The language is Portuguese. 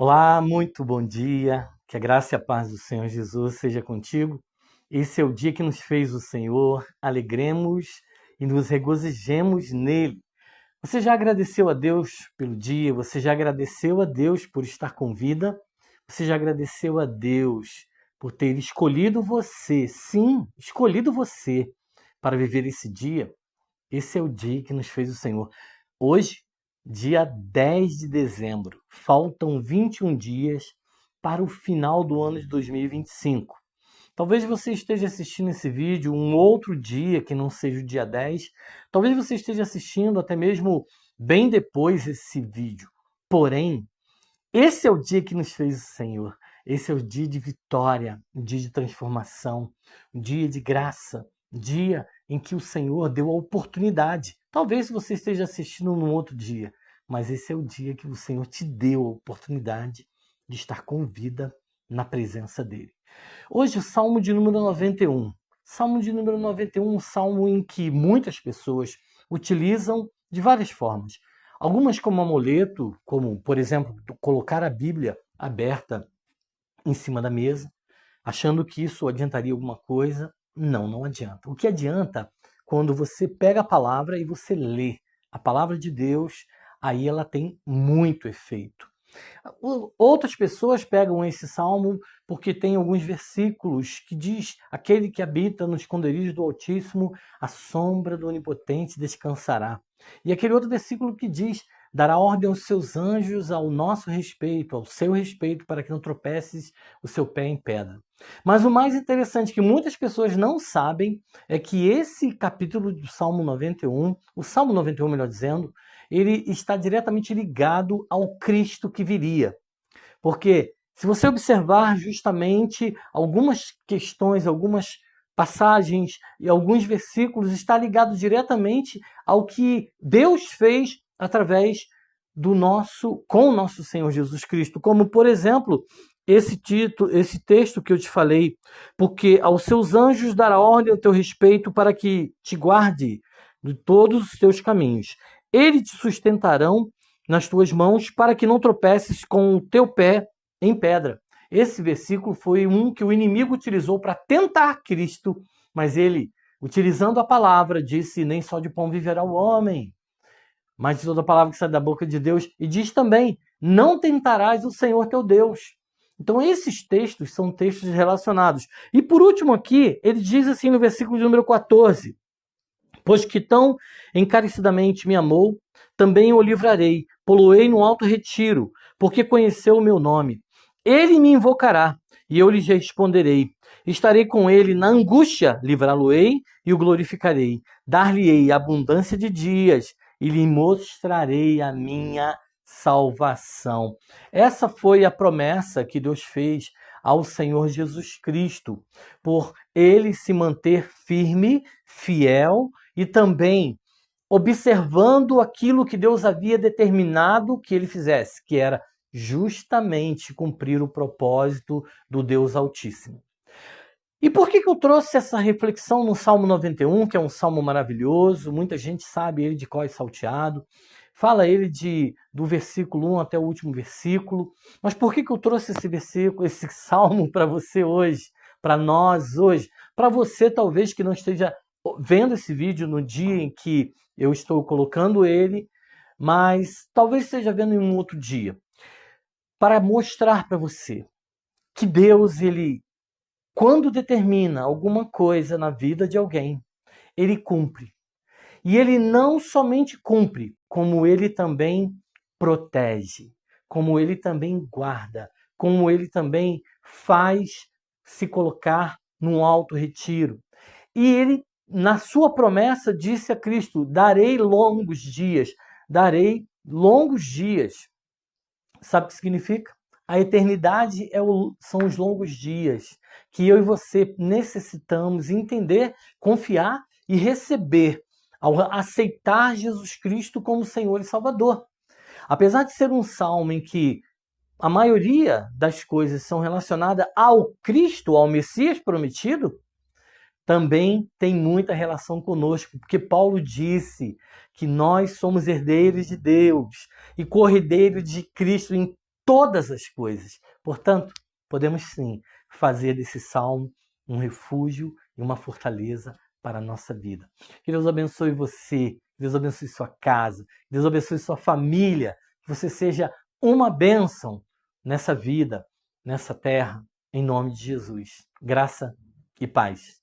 Olá, muito bom dia. Que a graça e a paz do Senhor Jesus seja contigo. Esse é o dia que nos fez o Senhor. Alegremos e nos regozijemos nele. Você já agradeceu a Deus pelo dia? Você já agradeceu a Deus por estar com vida? Você já agradeceu a Deus por ter escolhido você? Sim, escolhido você para viver esse dia. Esse é o dia que nos fez o Senhor. Hoje, dia 10 de dezembro, faltam 21 dias para o final do ano de 2025. Talvez você esteja assistindo esse vídeo um outro dia que não seja o dia 10. Talvez você esteja assistindo até mesmo bem depois esse vídeo. Porém, esse é o dia que nos fez o Senhor. Esse é o dia de vitória, um dia de transformação, um dia de graça, um dia em que o Senhor deu a oportunidade. Talvez você esteja assistindo num outro dia, mas esse é o dia que o Senhor te deu a oportunidade de estar com vida na presença dele. Hoje, o Salmo de número 91. Salmo de número 91, um salmo em que muitas pessoas utilizam de várias formas. Algumas como amuleto, como, por exemplo, colocar a Bíblia aberta em cima da mesa, achando que isso adiantaria alguma coisa. Não, não adianta. O que adianta quando você pega a palavra e você lê a palavra de Deus, aí ela tem muito efeito. Outras pessoas pegam esse salmo porque tem alguns versículos que diz: aquele que habita no esconderijo do Altíssimo, a sombra do Onipotente descansará. E aquele outro versículo que diz: dará ordem aos seus anjos ao nosso respeito, ao seu respeito, para que não tropeces o seu pé em pedra. Mas o mais interessante que muitas pessoas não sabem é que esse capítulo do Salmo 91, o Salmo 91, melhor dizendo, ele está diretamente ligado ao Cristo que viria. Porque se você observar justamente algumas questões, algumas passagens e alguns versículos, está ligado diretamente ao que Deus fez através com o nosso Senhor Jesus Cristo. Como, por exemplo, esse texto que eu te falei, porque aos seus anjos dará ordem ao teu respeito para que te guarde de todos os teus caminhos. Eles te sustentarão nas tuas mãos para que não tropeces com o teu pé em pedra. Esse versículo foi um que o inimigo utilizou para tentar Cristo, mas ele, utilizando a palavra, disse: nem só de pão viverá o homem, mas de toda palavra que sai da boca de Deus. E diz também: não tentarás o Senhor teu Deus. Então esses textos são textos relacionados. E por último aqui, ele diz assim no versículo de número 14: pois que tão encarecidamente me amou, também o livrarei, poloei no alto retiro, porque conheceu o meu nome. Ele me invocará, e eu lhe responderei. Estarei com ele na angústia, livrá-lo-ei e o glorificarei. Dar-lhe-ei abundância de dias, e lhe mostrarei a minha salvação. Essa foi a promessa que Deus fez ao Senhor Jesus Cristo, por ele se manter firme, fiel e também observando aquilo que Deus havia determinado que ele fizesse, que era justamente cumprir o propósito do Deus Altíssimo. E por que eu trouxe essa reflexão no Salmo 91, que é um salmo maravilhoso, muita gente sabe ele de cor e salteado, fala ele do versículo 1 até o último versículo, mas por que eu trouxe esse versículo, esse salmo para você hoje, para nós hoje, para você talvez que não esteja vendo esse vídeo no dia em que eu estou colocando ele, mas talvez esteja vendo em um outro dia, para mostrar para você que Deus, ele quando determina alguma coisa na vida de alguém, ele cumpre. E ele não somente cumpre, como ele também protege, como ele também guarda, como ele também faz se colocar num alto retiro. E ele, na sua promessa, disse a Cristo: darei longos dias, darei longos dias. Sabe o que significa? A eternidade são os longos dias que eu e você necessitamos entender, confiar e receber ao aceitar Jesus Cristo como Senhor e Salvador. Apesar de ser um salmo em que a maioria das coisas são relacionadas ao Cristo, ao Messias prometido, também tem muita relação conosco, porque Paulo disse que nós somos herdeiros de Deus e co-herdeiros de Cristo em todas as coisas. Portanto, podemos sim fazer desse salmo um refúgio e uma fortaleza para a nossa vida. Que Deus abençoe você, que Deus abençoe sua casa, que Deus abençoe sua família, que você seja uma bênção nessa vida, nessa terra, em nome de Jesus. Graça e paz.